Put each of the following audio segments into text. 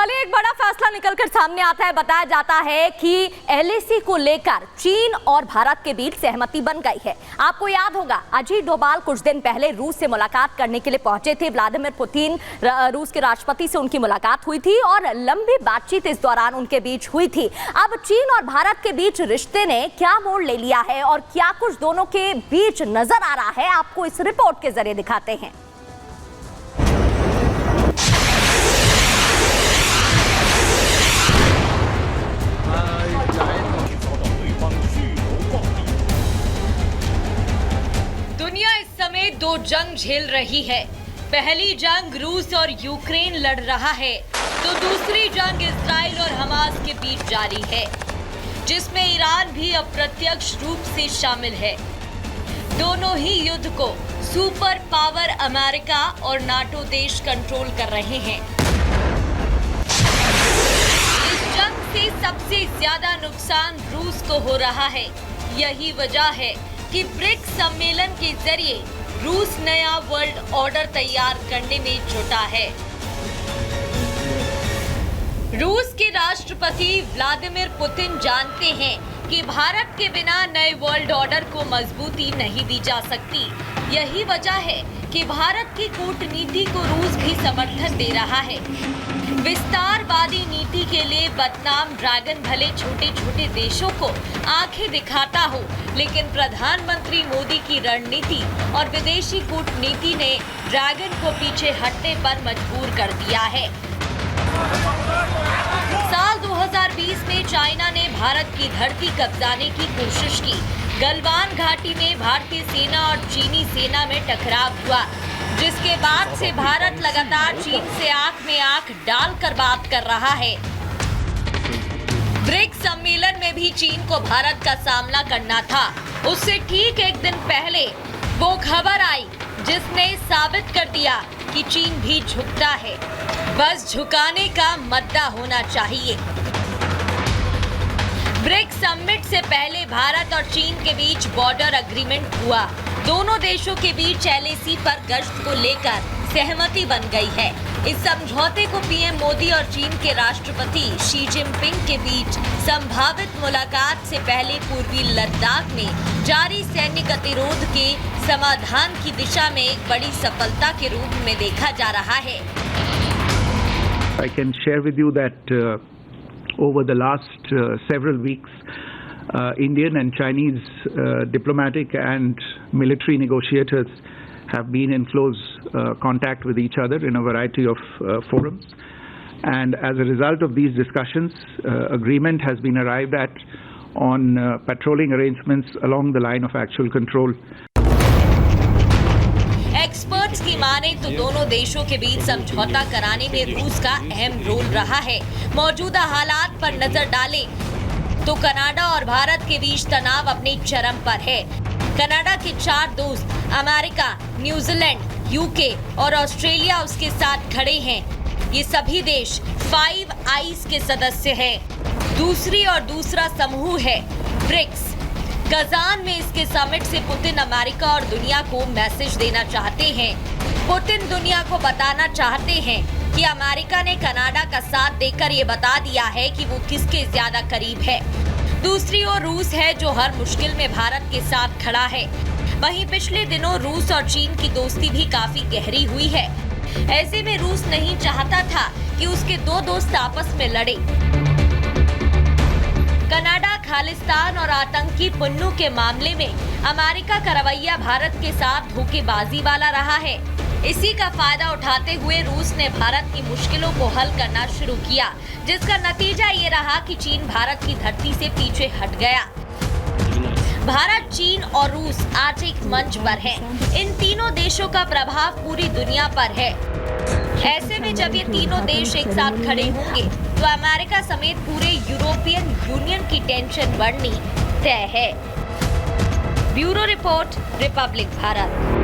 चलिए, एक बड़ा फैसला निकलकर सामने आता है। बताया जाता है कि एलएसी को लेकर चीन और भारत के बीच सहमति बन गई है। आपको याद होगा, अजीत डोभाल कुछ दिन पहले रूस से मुलाकात करने के लिए पहुंचे थे। व्लादिमीर पुतिन, रूस के राष्ट्रपति से उनकी मुलाकात हुई थी और लंबी बातचीत इस दौरान उनके बीच हुई थी। अब चीन और भारत के बीच रिश्ते ने क्या मोड़ ले लिया है और क्या कुछ दोनों के बीच नजर आ रहा है, आपको इस रिपोर्ट के जरिए दिखाते हैं। दो जंग झेल रही है। पहली जंग रूस और यूक्रेन लड़ रहा है, तो दूसरी जंग इजराइल और हमास के बीच जारी है, जिसमें ईरान भी अप्रत्यक्ष रूप से शामिल है। दोनों ही युद्ध को सुपर पावर अमेरिका और नाटो देश कंट्रोल कर रहे हैं। इस जंग से सबसे ज्यादा नुकसान रूस को हो रहा है। यही वजह है कि ब्रिक्स सम्मेलन के जरिए रूस नया वर्ल्ड ऑर्डर तैयार करने में जुटा है। रूस के राष्ट्रपति व्लादिमीर पुतिन जानते हैं कि भारत के बिना नए वर्ल्ड ऑर्डर को मजबूती नहीं दी जा सकती। यही वजह है कि भारत की कूटनीति को रूस भी समर्थन दे रहा है। विस्तारवादी नीति के लिए बदनाम ड्रैगन भले छोटे छोटे देशों को आंखें दिखाता हो, लेकिन प्रधानमंत्री मोदी की रणनीति और विदेशी कूटनीति ने ड्रैगन को पीछे हटने पर मजबूर कर दिया है। साल 2020 में चाइना ने भारत की धरती कब्जाने की कोशिश की। गलवान घाटी में भारतीय सेना और चीनी सेना में टकराव हुआ, जिसके बाद से भारत लगातार चीन से आंख में आंख डालकर बात कर रहा है। ब्रिक्स सम्मेलन में भी चीन को भारत का सामना करना था। उससे ठीक एक दिन पहले वो खबर आई जिसने साबित कर दिया कि चीन भी झुकता है, बस झुकाने का मद्दा होना चाहिए। ब्रिक्स समिट से पहले भारत और चीन के बीच बॉर्डर एग्रीमेंट हुआ। दोनों देशों के बीच एलएसी पर गश्त को लेकर सहमति बन गई है। इस समझौते को पीएम मोदी और चीन के राष्ट्रपति शी जिनपिंग के बीच संभावित मुलाकात से पहले पूर्वी लद्दाख में जारी सैन्य गतिरोध के समाधान की दिशा में एक बड़ी सफलता के रूप में देखा जा रहा है। I can share with you that over the last several weeks, Indian and Chinese diplomatic and military negotiators have been in close contact with each other in a variety of forums, and as a result of these discussions, agreement has been arrived at on patrolling arrangements along the line of actual control. Experts की माने तो दोनों देशों के बीच समझौता कराने में रूस का अहम रोल रहा है। मौजूदा हालात पर नजर डालें तो कनाडा और भारत के बीच तनाव अपनी चरम पर है। कनाडा के 4 दोस्त अमेरिका, न्यूजीलैंड, यूके और ऑस्ट्रेलिया उसके साथ खड़े हैं। ये सभी देश 5 आइस के सदस्य हैं। दूसरा समूह है ब्रिक्स। कजान में इसके समिट से पुतिन अमेरिका और दुनिया को मैसेज देना चाहते हैं। पुतिन दुनिया को बताना चाहते हैं कि अमेरिका ने कनाडा का साथ देकर ये बता दिया है कि वो किसके ज्यादा करीब है। दूसरी ओर रूस है जो हर मुश्किल में भारत के साथ खड़ा है। वहीं पिछले दिनों रूस और चीन की दोस्ती भी काफी गहरी हुई है। ऐसे में रूस नहीं चाहता था कि उसके 2 दोस्त आपस में लड़े। कनाडा खालिस्तान और आतंकी पुन्नु के मामले में अमेरिका का रवैया भारत के साथ धोखेबाजी वाला रहा है। इसी का फायदा उठाते हुए रूस ने भारत की मुश्किलों को हल करना शुरू किया, जिसका नतीजा ये रहा कि चीन भारत की धरती से पीछे हट गया। भारत, चीन और रूस आज एक मंच पर हैं। इन तीनों देशों का प्रभाव पूरी दुनिया पर है। ऐसे में जब ये तीनों देश एक साथ खड़े होंगे तो अमेरिका समेत पूरे यूरोपियन यूनियन की टेंशन बढ़नी तय है। Bureau report, Republic Bharat.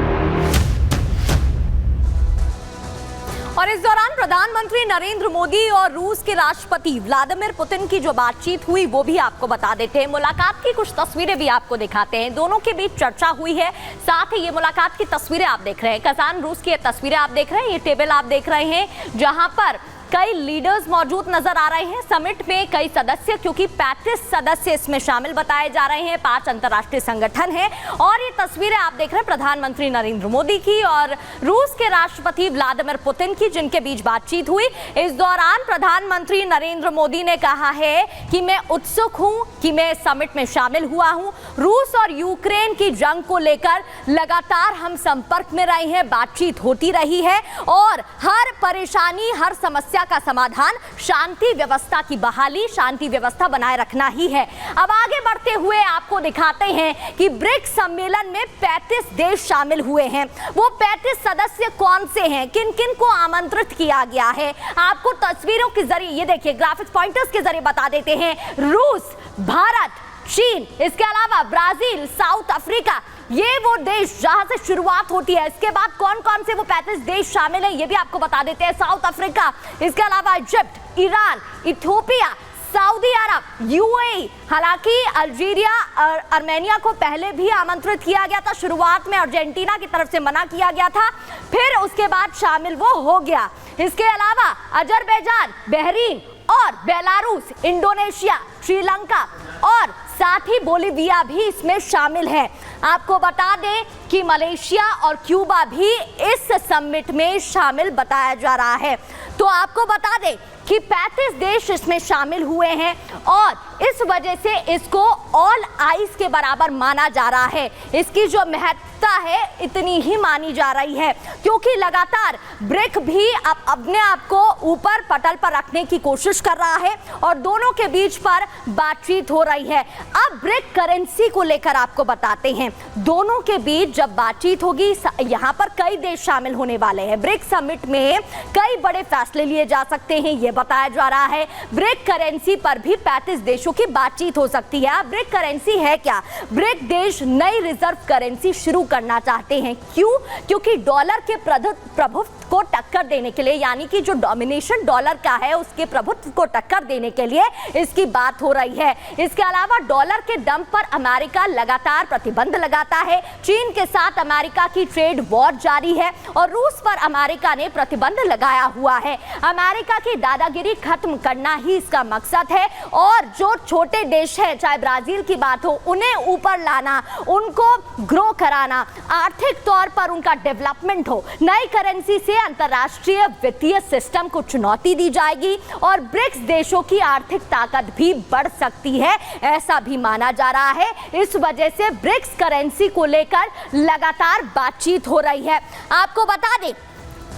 और इस दौरान प्रधानमंत्री नरेंद्र मोदी और रूस के राष्ट्रपति व्लादिमीर पुतिन की जो बातचीत हुई वो भी आपको बता देते हैं। मुलाकात की कुछ तस्वीरें भी आपको दिखाते हैं। दोनों के बीच चर्चा हुई है। साथ ही ये मुलाकात की तस्वीरें आप देख रहे हैं। कजान रूस की ये तस्वीरें आप देख रहे हैं। ये टेबल आप देख रहे हैं जहां पर कई लीडर्स मौजूद नजर आ रहे हैं समिट में, कई सदस्य, क्योंकि 35 सदस्य इसमें शामिल बताए जा रहे हैं, 5 अंतर्राष्ट्रीय संगठन हैं। और ये तस्वीरें आप देख रहे हैं प्रधानमंत्री नरेंद्र मोदी की और रूस के राष्ट्रपति व्लादिमीर पुतिन की, जिनके बीच बातचीत हुई। इस दौरान प्रधानमंत्री नरेंद्र मोदी ने कहा है कि मैं उत्सुक हूं कि मैं समिट में शामिल हुआ हूं। रूस और यूक्रेन की जंग को लेकर लगातार हम संपर्क में रहे हैं, बातचीत होती रही है और हर परेशानी, हर समस्या का समाधान शांति व्यवस्था की बहाली, शांति व्यवस्था बनाए रखना ही है। अब आगे बढ़ते हुए आपको दिखाते हैं कि ब्रिक्स सम्मेलन में 35 देश शामिल हुए हैं। वो 35 सदस्य कौन से हैं, किन किन को आमंत्रित किया गया है, आपको तस्वीरों के जरिए, ये देखिए ग्राफिक्स पॉइंटर्स के जरिए बता देते हैं। रूस, भारत, चीन, इसके अलावा ब्राजील, साउथ अफ्रीका, ये वो देश जहां से शुरुआत होती है। इसके बाद कौन कौन से वो 35 देश शामिल हैं ये भी आपको बता देते हैं। साउथ अफ्रीका, इसके अलावा इजिप्ट, ईरान, इथियोपिया, सऊदी अरब, यूएई, हालांकि अल्जीरिया और आर्मेनिया को पहले भी आमंत्रित किया गया था। शुरुआत में अर्जेंटीना की तरफ से मना किया गया था, फिर उसके बाद शामिल वो हो गया। इसके अलावा अजरबैजान, बहरीन और बेलारूस, इंडोनेशिया, श्रीलंका और साथ ही बोलीविया भी इसमें शामिल है। आपको बता दें कि मलेशिया और क्यूबा भी इस समिट में शामिल बताया जा रहा है। तो आपको बता दें कि 35 देश इसमें शामिल हुए हैं और इस वजह से इसको ऑल आइज के बराबर माना जा रहा है। इसकी जो महत्ता है इतनी ही मानी जा रही है क्योंकि लगातार ब्रिक भी अब अपने आप को ऊपर पटल पर रखने की कोशिश कर रहा है और दोनों के बीच पर बातचीत हो रही है। अब ब्रिक करेंसी को लेकर आपको बताते हैं, दोनों के बीच जब बातचीत होगी, यहाँ पर कई देश शामिल होने वाले हैं। ब्रिक समिट में कई बड़े फैसले लिए जा सकते हैं ये बताया जा रहा है। ब्रिक करेंसी पर भी 35 देशों की बातचीत हो सकती है। अब ब्रिक करेंसी है क्या? ब्रिक देश नई रिजर्व करेंसी शुरू करना चाहते हैं। क्यों? क्योंकि डॉलर के प्रभुत्व को टक्कर देने के लिए, यानी कि जो डोमिनेशन डॉलर का है उसके प्रभुत्व को टक्कर देने के लिए इसकी बात हो रही है। इसके अलावा डॉलर के दम पर अमेरिका लगातार प्रतिबंध लगाता है। चीन के साथ अमेरिका की ट्रेड वॉर जारी है और रूस पर अमेरिका ने प्रतिबंध लगाया हुआ है। अमेरिका की दादागिरी खत्म करना ही इसका मकसद है और जो छोटे देश है, चाहे ब्राजील की बात हो, उन्हें ऊपर लाना, उनको ग्रो कराना, आर्थिक तौर पर उनका डेवलपमेंट हो। नई करेंसी से अंतर्राष्ट्रीय वित्तीय सिस्टम को चुनौती दी जाएगी और ब्रिक्स देशों की आर्थिक ताकत भी बढ़ सकती है, ऐसा भी माना जा रहा है। इस वजह से ब्रिक्स करेंसी को लेकर लगातार बातचीत हो रही है। आपको बता दें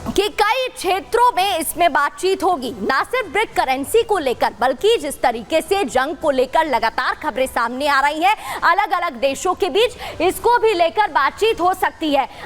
कि कई क्षेत्रों में इसमें बातचीत होगी, ना सिर्फ ब्रिक करेंसी को लेकर बल्कि जिस तरीके से जंग को लेकर लगातार खबरें सामने आ रही हैं अलग अलग देशों के बीच, इसको भी लेकर बातचीत हो सकती है।